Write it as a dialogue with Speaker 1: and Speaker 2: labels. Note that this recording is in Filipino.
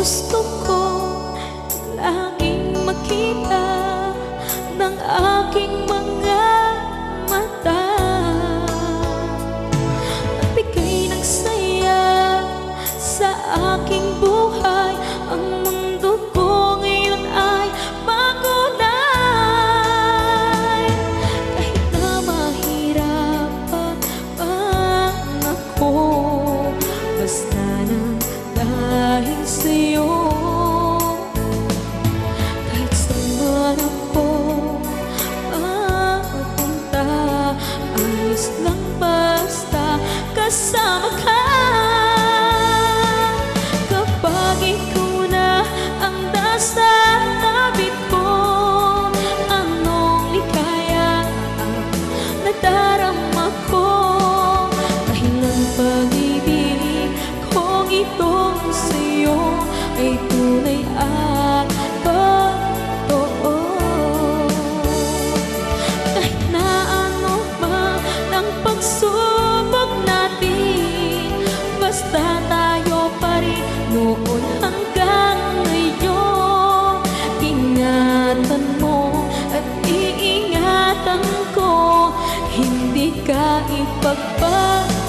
Speaker 1: gusto ko laging makita ng aking mga mata. Nagbigay ng saya sa aking buhay. Ang mundo ko ngayon ay makulay. Kahit na mahirapan ako, basta nang dahil sa'yo. Kahit saan man ako mapunta, ayos lang basta kasama ka. Kapag ikaw na ang nasa tabi ko, anong likaya ang nadarama ko. Dahil ang pag-ibig kong itong sa'yo ay tunay at totoo. Kahit na ano man ang pagsubok natin, basta tayo pa rin noon hanggang ngayon. Ingatan mo at iingatan ko, hindi ka ipagbabago.